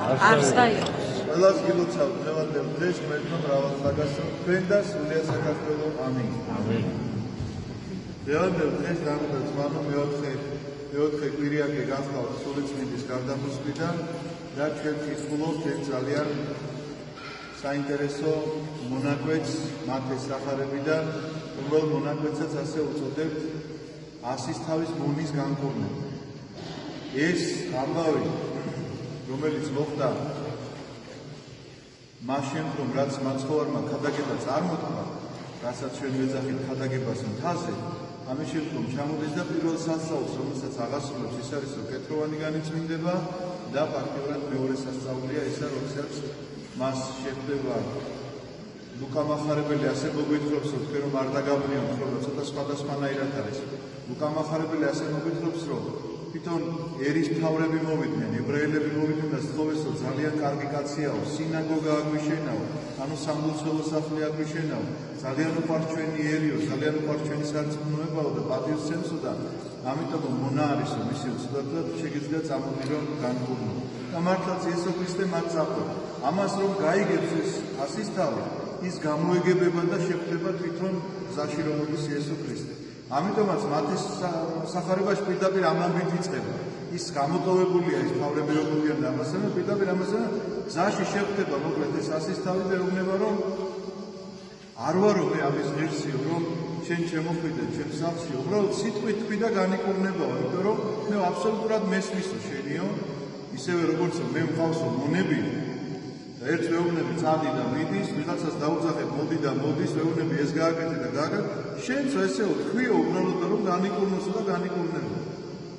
არც და იყოს. ყველას გილოცავ დღევანდელ დღეს ღმერთმა მრავალ საგასწრო თქვენ და სულია საქართველო. ამინ. ამინ. დღევანდელ დღეს დამკვიდრ ძმანო მეოთხე კვირიაკე გახლავთ სულიწმინდის გარდამოსვლიდან და ჩვენ ვკითხულობთ ერთ ძალიან საინტერესო მონაკვეთს მათეს სახარებიდან, რომელ მონაკვეთსაც ასე უწოდებთ ასისთავის მონის განკურნება. ეს ამბავი, რომელიც მოხდა მას შემდგომ, რაც მაცხოვარმა ქადაგება წარმოთქვა, რასაც ჩვენ ვეძახით ქადაგებას მთაზე, ამის შემდგომ ჩამოდის და პირველ სასწაულს, რომელსაც აღასრულებს, ის არის რომ კეთროვანი განიწმინდება და ფაქტიურად მეორე სასწაულია ისა, როდესაც მას შეხვდება ლუკა მახარებელი ასე მოგვითხრობს, რომ თქვენ რომ არ დაგავნიოთ, რომ ცოტა სხვადასხვანაირად არის. ლუკა მახარებელი ასე მოგვითხრობს, რომ თვითონ ერისმთავრები მოვიდნენ, ებრაელები მოვიდნენ და სთხოვეს, რომ ძალიან კარგი კაციაო, სინაგოგა აგვიშენაო, ანუ სამლოცველო სახლი აგვიშენაო, ძალიან უყვარს ჩვენი ერიო, ძალიან უყვარს ჩვენი სარწმუნოებაო და პატივსცემსო და ამიტომ მონა არის, რომ ისე უცბად შეგიძლია წამოდი რომ განკურნო. და მართლაც იესო ქრისტე მათ წაყვება. ამას რომ გაიგებს ეს ასისთავი, ის გამოეგებება და შეხვდება თვითონ გზაში რომ მოდის იესო ქრისტე. ამიტომაც მათეს სახარებაში პირდაპირ ამ ამბით იწყება. ის გამოტოვებულია, ის თავრები როგორია და ამასთან პირდაპირ ამასთან გზაში შეხვდება მოკლედ ეს ასისთავი და ეუბნება რომ არ ვარო მე ამის ღირსიო, რომ შენ შემოხვიდე ჩემ სახლში, უბრალოდ სიტყვით თქვი და განიკურნებაო, იმიტომ რომ მე აბსოლუტურად მესმისო შენიო, ისევე როგორც მე მყავსო მონები და ერთ ვეუბნები წადი და მიდის, ვიღაცას დაუძახებ მოდი და მოდის, ვეუბნები ეს გააკეთე და გააკეთე, შენც ესეო თქვიო უბრალოდ რომ განიკურნოსო და განიკურნებო.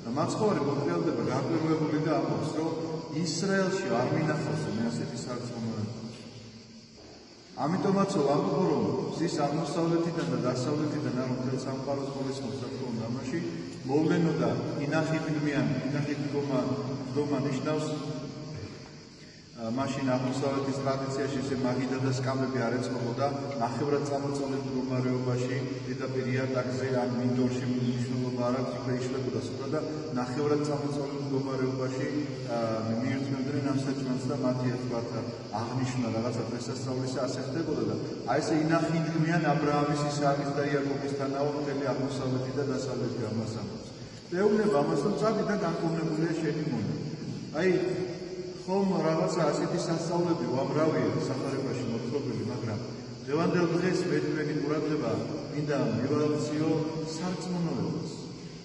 და მაცხოვარი მოხდელდება გაკვირვებული და ამბობს, რომ ისრაელში არ მინახავსო მე ასეთი სარწმუნოება. ამიტომაც ვამბობ, რომ მზის აღმოსავლეთიდან და დასავლეთიდან არ მთელ სამყაროს გულისხმობს საკუთარ ამაში მოვლენო და ინახი მდგომა ნიშნავს მაშინ აღმოსავლეთის ტრადიციაში ესე მაგიდა და სკამები არ ეწყობოდა ნახევრად წამოწოლილ მდგომარეობაში ზედაპირ იატაკზე ან მინდორში მნიშვნელობა არ აქვს, იქვე იშლებოდა სიტყვა და ნახევრად წამოწოლილ მდგომარეობაში მიირთმევდნენ ამ საჭმელს და მათი ერთგვარ აღნიშვნა რაღაცა დღესასწაულისა ასე ხდებოდა და აი ესე ინახი მდგმიან აბრაამის, ისააკის და იაკობისთანაო მთელი აღმოსავლეთი და დასავლეთი ამას ამბობს. და ეუბნება ამას რომ წადი და განკურნებულია შენი მონა. აი ხომ რაღაცა ასეთი სასწაულები უამრავია სახარებაში მოთხრობილი, მაგრამ დღევანდელ დღეს მე თქვენი ყურადღება მინდა მივაქციო სარწმუნოებას,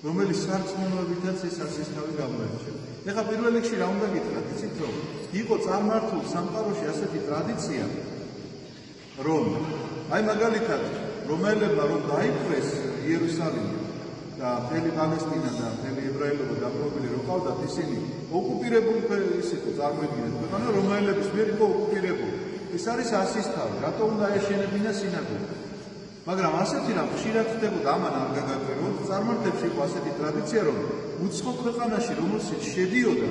რომელიც სარწმუნოებითაც ეს ასისთავი გამოირჩევა. ეხლა პირველ რიგში რა უნდა გითხრათ, იცით რომ იყო წარმართულ სამყაროში ასეთი ტრადიცია, რომ აი მაგალითად რომელებმა რომ დაიპყრეს იერუსალიმი და მთელი პალესტინა და მთელი ებრაელობა დაპყრობილი რო ყავდათ, ისინი ოკუპირებული ის იყო, წარმოიდგინეთ ქვეყანა, რომაელების მიერ იყო ოკუპირებული. ეს არის ასისთავი, რატო უნდა ეშენებინა სინაგოგა. მაგრამ ასეთი რამ ხშირად ხდებოდა, ამან არ გაგაკვირვოთ, წარმართებში იყო ასეთი ტრადიცია, რომ უცხო ქვეყანაში რომელშიც შედიოდა,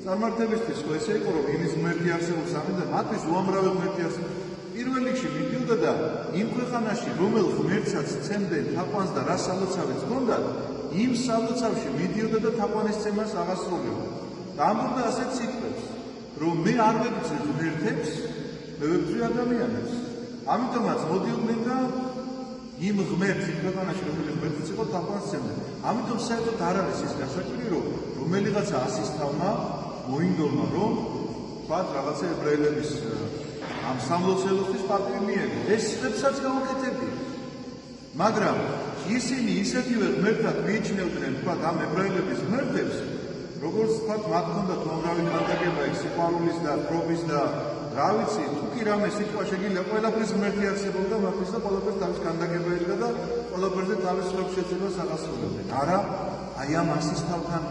წარმართებისთვის ხო ესე იყო, რომ იმის ღმერთი არსებობს, ამიტომ მათთვის უამრავი ღმერთი არსებობს. პირველ რიგში მიდიოდა და იმ ქვეყანაში, რომელ ღმერთსაც ცემდნენ თაყვანს და რა სალოცავიც ჰქონდათ, იმ სალოცავში მიდიოდა და თაყვანის ცემას აღასრულებდა. და ამბობდა ასეთ სიტყვებს, რომ მე არ ვებრძვი ღმერთებს, მე ვებრძვი ადამიანებს. ამიტომაც მოდიოდნენ და იმ ღმერთს იმ ქვეყანაში, რომელიც ღმერთიც იყო, თაყვანს ცემდნენ. ამიტომ საერთოდ არ არის ის გასაკვირი, რომ რომელიღაცა ასისთავმა მოინდომა, რომ თქვათ რაღაცა ებრაელების ამ სამლოცველოსთვის პატივი მიიღო. ეს ხებსაც გაუკეთებია. მაგრამ ისინი ისეთივე ღმერთად მიიჩნევდნენ, თქვათ, ამ ებრაელების ღმერთებს, როგორც თქვათ, მათ ჰქონდათ უამრავი კანდაკება, სიყვარულის და პრობის და რა ვიცი, თუ კი რამე სიტყვა შეგიძლია, ყველაფრის ღმერთი არსებობდა მათთვის და ყველაფერს თავის კანდაკება ედგა და ყველაფერზე თავის სხვებს შეძებას აღასრულებდნენ. არა, აი ამ ასისთავთან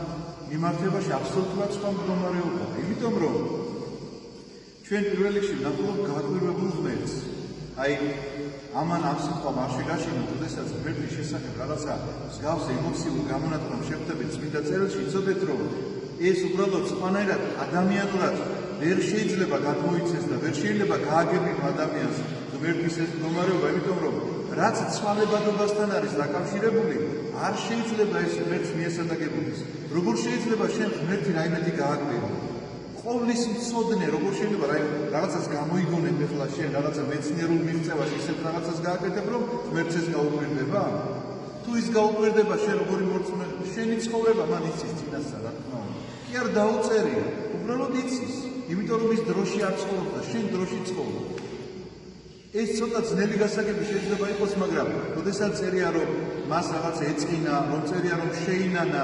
მიმართებაში აბსოლუტურად სხვა მდგომარეობაა. იმიტომ რომ ჩვენ პირველ რიგში ვნახულობთ გაკვირვებულ ღმერთს. აი ამან ამ სიტყვამ არ შეგაშინა, როდესაც ღმერთის შესახებ რაღაცა მსგავს ემოციურ გამონათქვამ შეხვდებით წმინდა წერილში, იცოდეთ რომ ეს უბრალოდ სხვანაირად ადამიანურად ვერ შეიძლება გადმოიცეს და ვერ შეიძლება გააგებინო ადამიანს ღმერთის ეს მდგომარეობა, იმიტომ რომ რაც ცვალებადობასთან არის დაკავშირებული, არ შეიძლება ეს ღმერთს მიესადაგებოდეს. როგორ შეიძლება შენ ღმერთი რაიმედი გააგებინო? ყოვლის მცოდნე როგორ შეიძლება რაღაცას გამოიგონებ ახლა შენ რაღაცა მეცნიერულ მიღწევაში ისეთ რაღაცას გააკეთებ რომ ღმერთს ეს გაუკვირდება? თუ ის გაუკვირდება შენ როგორი მორწმუნე შენი ცხოვრება მან იცის წინასწარ რა თქმა უნდა. კი არ დაუწერია, უბრალოდ იცის, იმიტომ რომ ის დროში არ ცხოვრობს და შენ დროში ცხოვრობ. ეს ცოტა ძნელი გასაგები შეიძლება იყოს, მაგრამ როდესაც წერია რომ მას რაღაც ეწყინა, რომ წერია რომ შეინანა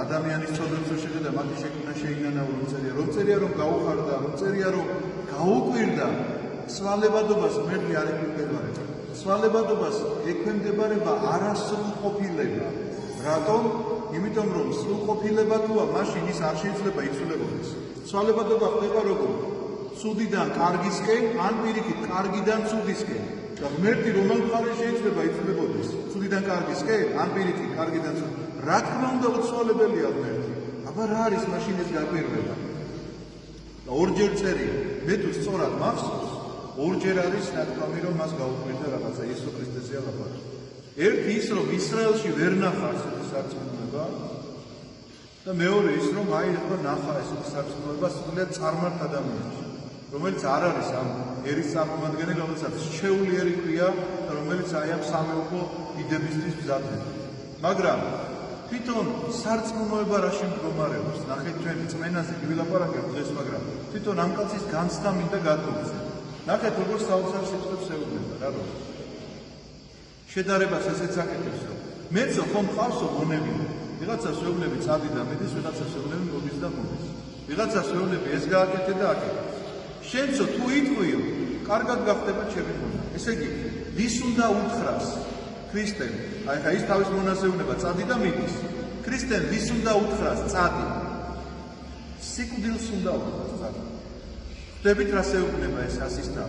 ადამიანის ცოდნას შეხედა მათი შექმნა შეინანა რომ წერია რომ გაუხარდა, რომ წერია რომ გაუკვირდა, სვალებადობას მერტი არ ექვემდებარება. სვალებადობას ექვემდებარება არასრულყოფილება. რატომ? იმიტომ რომ სრულყოფილება თუა, მაშინ ის არ შეიძლება იცვლებოდეს. სვალებადობა ხდება როგორ? ცუდიდან კარგისკენ, ან პირიქით კარგიდან ცუდისკენ. და ღმერთი რომელ მხარეს შეიძლება იცვლებოდეს? ცუდიდან კარგისკენ, ან პირიქით კარგიდან ცუდისკენ. რა თქმა უნდა უცვალებელია ღმერთი. აბა რა არის მაშინ ეს გაკვირვება? და ორჯერ წერია, მე თუ სწორად მახსოვს, ორჯერ არის ნათქვამი რომ მას გაუკვირდა რაღაცა იესო ქრისტესია ლაპარაკი. ერთი ის რომ ისრაელში ვერ ნახა ესეთი სარწმუნოება და მეორე ის რომ აი ახლა ნახა ესეთი სარწმუნოება სულიად წარმართ ადამიანში, რომელიც არ არის ამ ერის წარმომადგენელი, რომელსაც შეულიერი ქვია და რომელიც აი ამ სამეუქო იდებისთვის მზადდება. მაგრამ თვითონ სარწმუნოება რაში მდგომარეობს? ნახეთ ჩვენ წმენაზე ვილაპარაკებთ დღეს, მაგრამ თვითონ ამ კაცის განცდა მინდა გადმოვცეთ. ნახეთ როგორ საოცარ სიტყვებს ეუბნება რა რო. შედარებას ესეც აკეთებს რომ მეცო ხომ ყავსო მონები. ვიღაცას ეუბნები წადი და მედის, ვიღაცას ეუბნები მოდის და მოდის. ვიღაცას ეუბნები ეს გააკეთე და აკეთე. შენცო თუ იტყვიო, კარგად გახდება ჩემი მონა. ესე იგი, ვის უნდა უთხრას? ქრისტემ. აი ხა ის თავის მონაზე ეუბნება წადი და მიდის. ქრისტემ ვის უნდა უთხრას? წადი. სიკვდილს უნდა უთხრას წადი. ხდებით რას ეუბნება ეს ასისტა?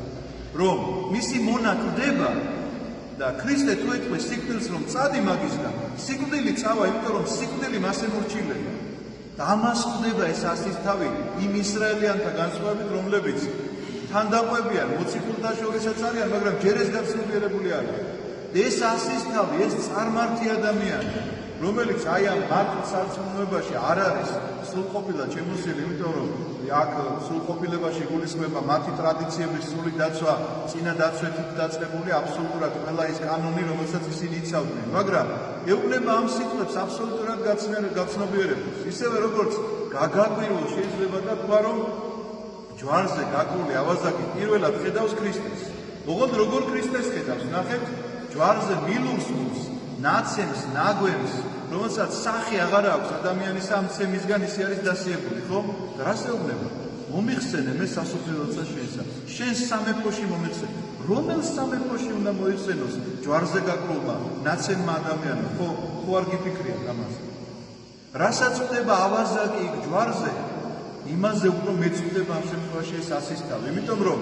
რომ მისი მონა კვდება და ქრისტე თუ ეთქვეს სიკვდილს რომ წადი მაგისგან, სიკვდილი წავა, იმიტომ რომ სიკვდილი მას ემორჩილება. და ამას ხვდება ეს ასისთავი იმ ისრაელიანთა განსხვავებით, რომლებიც თანდაყვებიან, მოციქულთა შორისაც არიან, მაგრამ ჯერ ეს გაცნობიერებული არიან. ეს ასისთავი, ეს წარმართი ადამიანი, რომელიც აი ამ მარტ სარწმუნოებაში არ არის სრულყოფილად შემოსილი, იმიტომ რომ აქ სრულყოფილებაში გულისხმება მათი ტრადიციების სრული დაცვა, წინა დაცვით დაწყებული აბსოლუტურად ყველა ის კანონი, რომელსაც ისინი იცავდნენ. მაგრამ ეუბნება ამ სიტყვებს აბსოლუტურად გაცნობიერებას. ისევე როგორც გაგაკვირვო შეიძლება და თქვა რომ ჯვარზე გაკრული ავაზაკი პირველად ხედავს ქრისტეს. ოღონდ როგორ ქრისტეს ხედავს? ნახეთ, ჯვარზე მილურს უსს, ნაცემს, ნაგვემს, რომელსაც სახე აღარ აქვს ადამიანის ამ ცემისგან ისე არის დასიებული, ხო? და რას ეუბნება? მომიხსენე მე სასუფეველსა შენსა. შენ სამეფოში მომიხსენე. რომელ სამეფოში უნდა მოიხსენოს ჯვარზე გაკრულმა ნაცემმა ადამიანმა? ხო არ გიფიქრიათ ამაზე? რასაც ხდება ავაზაკი იქ ჯვარზე, იმაზე უფრო მეწვდება ამ შემთხვევაში ეს ასისთავი. იმიტომ რომ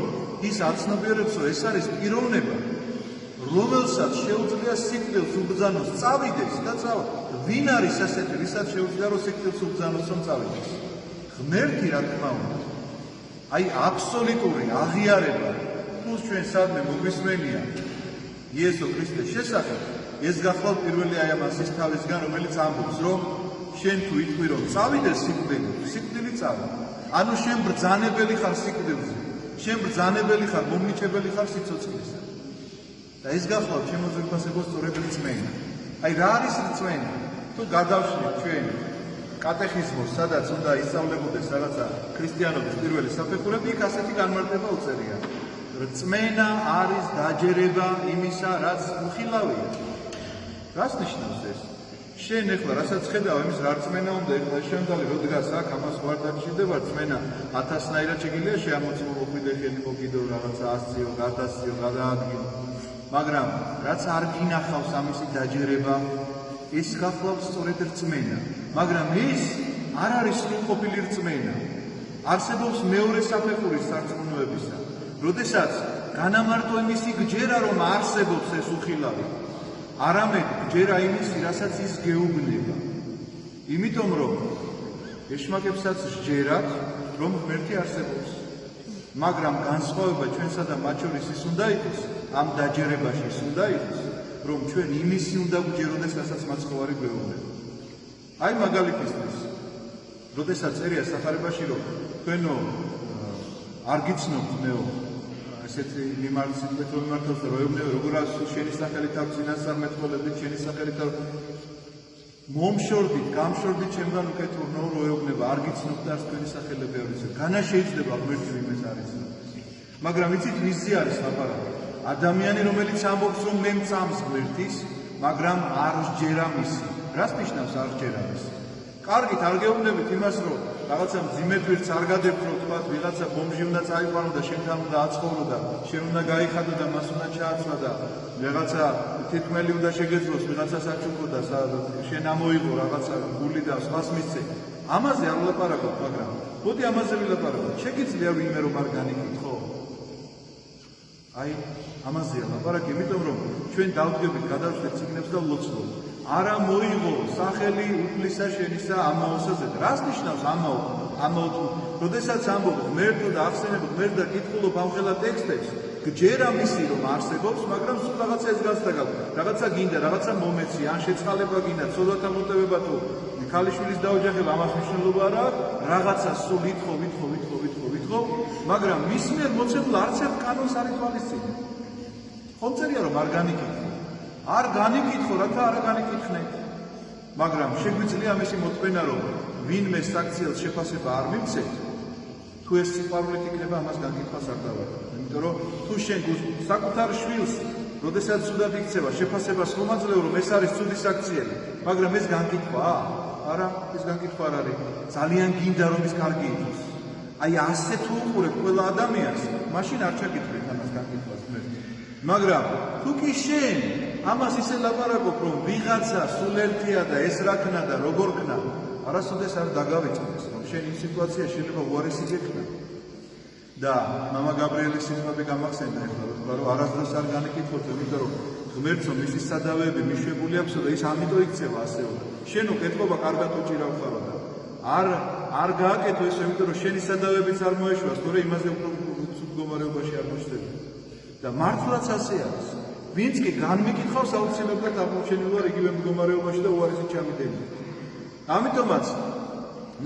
ის აცნობიერებს, რომ ეს არის პიროვნება, რომელსაც შეუძლია სიკვდილს უბრძანოს, წავიდეს და წავა. ვინ არის ასეთი, ვისაც შეუძლია რომ სიკვდილს უბრძანოს, რომ წავიდეს? ღმერთი რა თქმა უნდა. აი აბსოლუტური აღიარება, თუნდაც ჩვენ სადმე მოგვისმენია იესო ქრისტეს შესახებ, ეს გახლავთ პირველი აი ამ ასისთავისგან, რომელიც ამბობს, რომ შენ თუ იტყვი რომ წავიდეს სიკვდილი წავა. ანუ შენ ბრძანებელი ხარ სიკვდილზე. შენ ბრძანებელი ხარ, მომნიჭებელი ხარ სიცოცხლისა. და ეს გახლავთ შემოძვირფასებოს სწორედ რწმენა. აი რა არის რწმენა? თუ გადავშლით ჩვენ კატეხიზმოს, სადაც უნდა ისწავლებოდეს რაღაცა ქრისტიანობის პირველი საფეხურები, იქ ასეთი განმარტება უწერია. რწმენა არის დაჯერება იმისა, რაც უხილავია. რას ნიშნავს ეს? შენ ეხლა რასაც ხედავ, იმის რა რწმენა უნდა ეხლა შემდგარი რო დგას აქ, ამას ვარ დაჭირდება რწმენა 1000-ნაირად შეგიძლია შეამოწმო მოხვიდე ხელი მოგიდო რაღაცა ასციო, გადასციო, გადაადგინო. მაგრამ რაც არ გინახავს ამისი დაჯერება, ეს გახლავს სწორედ რწმენა. მაგრამ ეს არ არის სრულყოფილი რწმენა. არსებობს მეორე საფეხურის სარწმუნოებისა. როდესაც განამარტო იმისი გჯერა, რომ არსებობს ეს უხილავი, არამედ გჯერა იმისი, რასაც ის გეუბნება. იმიტომ რომ ეშმაკებსაც სჯერათ, რომ ღმერთი არსებობს. მაგრამ განსხვავება ჩვენსა და მათ შორის ის უნდა იყოს, ამ დაჯერებაში ის უნდა იყოს, რომ ჩვენ იმისი უნდა გვჯეროდეს, რასაც მაცხოვარი გვეუბნება. აი მაგალითისთვის, როდესაც წერია სახარებაში, რომ თქვენო არ გიცნობთ მეო ესეთი მიმართულებით რომ მიმართავს და როეუბნები როგორ შენი სახელით აქვს წინასწარმეტყველებით შენი სახელით მომშორდით გამშორდით ჩემგან უკეთ ურნო როეუბნება არ გიცნობთ და არც თქვენი სახელები არ იცით განა შეიძლება ღმერთი ვინმეს არ იცნობს მაგრამ იცით ვიზი არის ლაპარაკი ადამიანი რომელიც ამბობს რომ მე მწამს ღმერთის მაგრამ არ სჯერა მისი რას ნიშნავს არ სჯერა მისი კარგით არ გეუბნებით იმას რომ რაღაცა მძიმე ფერც არ გადებთ რომ თქვათ ვიღაცა ბომჟი უნდა წაიყვანო და შენთან უნდა აცხოვრო და შენ უნდა გაიხადო და მას უნდა ჩააცვა და ვიღაცა თითქმელი უნდა შეგეძლოს ვიღაცა საჩუქრო და შენ ამოიღო რაღაცა გული და სხვას მისცე ამაზე არ ვლაპარაკობ მაგრამ მოდი ამაზე ვილაპარაკოთ შეგიძლია ვინმე რომ არ განიკითხო აი ამაზეა ლაპარაკი იმიტომ რომ ჩვენ დავდგებით გადავშლით ციგნებს და ვლოცულობ არა მოიღო სახელი უფლისა შენისა ამაოსაზე რას ნიშნავს ამაო როდესაც ამბობ ღმერთო და ახსენებ ღმერთ და კითხულობ ამხელა ტექსტებს გჯერა მისი რომ არსებობს მაგრამ სულ რაღაცა ეს გასტაგავ რაღაცა გინდა რაღაცა მომეცი ან შეწყალება გინდა ცოდვათა მოტევება თუ ქალიშვილის დაოჯახება ამას მნიშვნელობა არა რაღაცა სულ ვითხოვ მაგრამ მის მიერ მოცემულ არც ერთ კანონს არ ითვალისწინებ ხომ წერია რომ არ განიკითხო არ განიკითხო რათა არ განიკითხნეთ მაგრამ შეგვიძლია ამისი მოწმენა რომ ვინმე საქციელს შეფასება არ მივცეთ თუ ეს სიყვარულით იქნება ამას განკითხვას არ დავარქვა იმიტომ რომ თუ შენ საკუთარ შვილს როდესაც ცუდად იქცევა შეფასებას რომ აძლევ რომ ეს არის ცუდი საქციელი მაგრამ ეს განკითხვაა არა ეს განკითხვა არ არის ძალიან გინდა რომ ის კარგი იყოს აი ასე თუ უყურებ ყველა ადამიანს მაშინ არ ჩაკითხეთ ამას განკითხვას მაგრამ თუ კი შენ ამას ისე ლაპარაკობ რომ ვიღაცა სულ ერთია და ეს რა ქნა და როგორ ქნა არასოდეს არ დაგავიწყდეს რომ შენ იმ სიტუაციაში შეიძლება უარესი გექნა და მამა გაბრიელის სიტყვები გამახსენდა ეხლა რომ არასდროს არ განეკითხოთ იმიტომ რომ ღმერთო მისი სადავეები მიშვებული აქვს და ის ამიტომ იქცევა ასეულო შენო კეთობა კარგად უჭირავ ხარო და არ გააკეთო ეს იმიტომ რომ შენი სადავეებიც არ მოეშვა თორე იმაზე უფრო ცუდ მდგომარეობაში არ მოშლები და მართლაც ასე არის ვინც კი განმიკითხავს აუცილებლად აღმოჩენილ იგივე მდგომარეობაში და უარესით ჩამიდენია ამიტომაც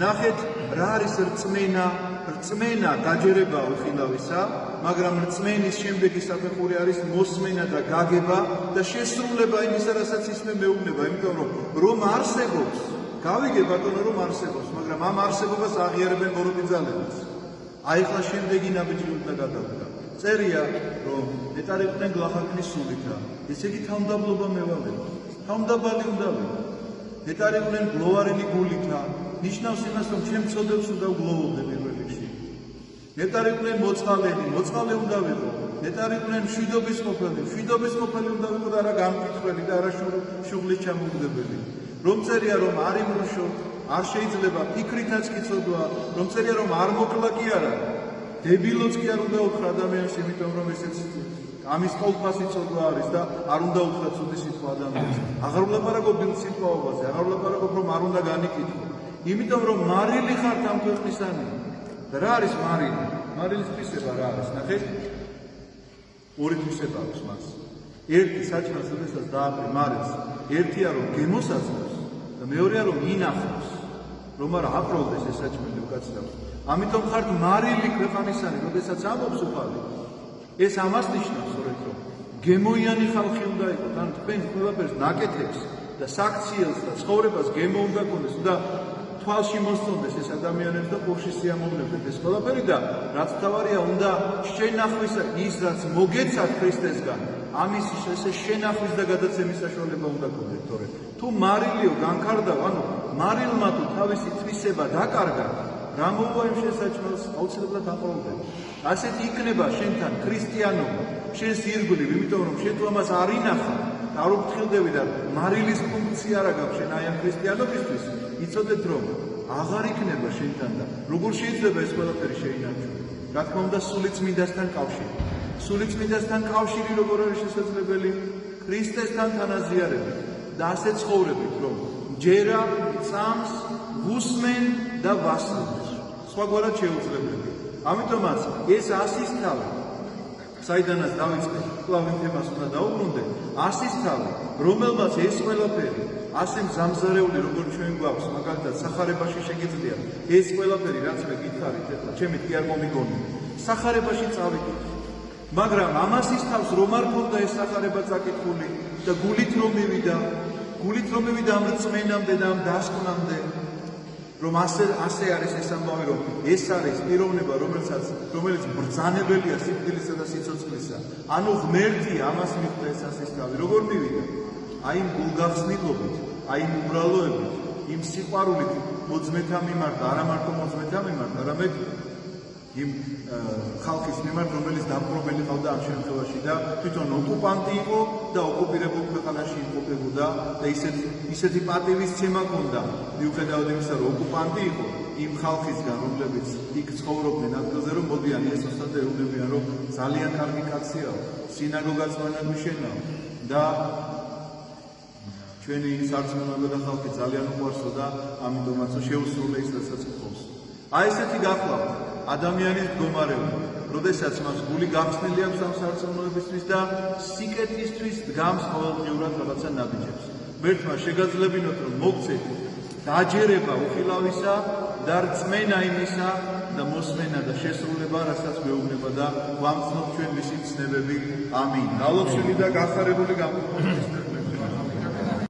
ნახეთ რა არის რწმენა გაჯერება უხილავისა მაგრამ რწმენის შემდეგი საფეხური არის მოსმენა და გაგება და შესრულება იმისა რასაც ისმე მეუბნება იმიტომ რომ არსებობს გავიგე ბატონო რომ არსებობს მაგრამ ამ არსებობას აღიარებენ ბოროტი ძალებიც აი ხლა შემდეგი ნაბიჯი უნდა გადავდგა წერია რომ ნეტარიყვნენ გლახაკნის სულითა ესე იგი თავმდაბლობა მევალება თავმდაბალი უნდა ვიყო ნეტარიყვნენ გლოვარილი გულითა ნიშნავს იმას რომ ჩემ წოდებს უნდა ვგლოვობდე პირველ რიგში ნეტარიყვნენ მოწყალე უნდა ვიყო ნეტარიყვნენ მშვიდობის მოხელი უნდა ვიყო და არა გამკითხველი და არა შუღლის ჩამოგდებელი რომ წერია რომ არ იმრუშო არ შეიძლება ფიქრითაც კი ცოდვა რომ წერია რომ არ მოკლა კი არა დებილოც კი არ უნდა უთხრა ადამიანს იმიტომ რომ ესეც ამის ყოველფასი ცოდვა არის და არ უნდა უთხრა ცუდი სიტყვა ადამიანს აღარ ვლაპარაკობ დილ სიტყვაობაზე აღარ ვლაპარაკობ რომ არ უნდა განიკითხო იმიტომ რომ მარილი ხართ ამ ქვეყნისანი და რა არის მარილის თვისება რა არის ნახეთ ორი თვისება აქვს მას ერთი საჭმელს როდესაც დააყრი მარილს ერთია რომ გემოსაძლევს და მეორეა რომ ინახავს რომ არა აპროვდეს ეს საჭმელი უკაცრავ ამიტომ ხართ მარილი ქვეყანისანი როდესაც ამბობს უფალი ეს ამას ნიშნავს სწორედ რომ გემოიანი ხალხი უნდა იყოს ან თქვენ ყველაფერს ნაკეთებს და საქციელს და ცხოვრებას გემო უნდა გქონდეს და თვალში მოსწონდეს ეს ადამიანებს და ხურში სიამოვნებდეს ეს ყველაფერი და რაც თავარია უნდა შენახვისა ის რაც მოგეცათ ქრისტესგან ამის ესე შენახვის და გადაცემის საშუალება უნდა გქონდეთ თორე თუ მარილიო განკარდავ ანუ მარილმა თუ თავისი თვისება დაკარგა რა მოვა იმ შესაჭმელს აუცილებლად აპროვდება ასეთი იქნება შენთან ქრისტიანობა შენს ირგვლივ იმიტომ რომ შენ თუ ამას არ ინახავ არ უფრთხილდები და მარილის ფუნქცია რა გაქვს შენ აი ამ ქრისტიანობისთვის იცოდეთ რომ აღარ იქნება შენთან და როგორ შეიძლება ეს ყველაფერი შეინარჩუნო რა თქმა უნდა სულიწმინდასთან კავშირი როგორ არის შესაძლებელი ქრისტესთან თანაზიარებით და ასე ცხოვრებით რომ ჯერა წამს ვუსმენ და ვასწავლენ სხვაგვარად შეუძლებელია ამიტომაც ეს ასისთავი საიდანაც დავიწყე, კვლავ იმ თემას უნდა დაუბრუნდე, ასის თავი, რომელმაც ეს ყველაფერი, ასე მზამზარეული როგორც ჩვენ გვაქვს, მაგალითად სახარებაში შეგიძლია ეს ყველაფერი, რაც მე გითხარით, ეხლა ჩემით კი არ მომიგონია. სახარებაში წავიდეთ. მაგრამ ამასის თავს რომ არ ქონდა ეს სახარება წაკითხული და გულით რომ მივიდა ამ რწმენამდე და ამ დასკვნამდე, რომ ასე არის ეს ამბავი, რომ ეს არის პიროვნება, რომელიც ბრძანებელია სიკვდილისა და სიცოცხლისა. ანუ ღმერთი ამას მიხვდა ეს ასის თავი. როგორ მივიდა? აი იმ გულგახსნილობით, აი იმ უბრალოებით, იმ სიყვარულით მოძმეთა მიმართ, არა მარტო მოძმეთა მიმართ, არამედ იმ ხალხის მიმართ, რომელიც დამპყრობელი ყავდა ამ შემთხვევაში და თვითონ ოკუპანტი იყო და ოკუპირებულ ქვეყანაში იმყოფებოდა და ისეთი პატივისცემა ჰქონდა, მიუხედავად იმისა, რომ ოკუპანტი იყო, იმ ხალხისგან, რომლებიც იქ ცხოვრობდნენ ადგილზე, რომ მოდიან იესოსთან და ეუბნებიან, რომ ძალიან კარგი კაციაო, სინაგოგაც მანაგვიშენაო და ჩვენი სარწმუნოება და ხალხი ძალიან უყვარსო და ამიტომაც შეუსრულე ის, რასაც გქონს. აი ესეთი გახლავთ ადამიანის მდგომარეობა, როდესაც მას გული გახსნილი აქვს ამ სარწმუნოებისთვის და სიკეთისთვის დგამს ყოველდღიურად რაღაცა ნაბიჯებს. ღმერთმა შეგაძლებინოთ, რომ მოგცეთ დაჯერება უხილავისა და რწმენა იმისა და მოსმენა და შესრულება, რასაც გვეუბნება და გვამცნობს ჩვენ მისი ცნებები. ამინ. გალოცვილი და გახარებული გამყოფ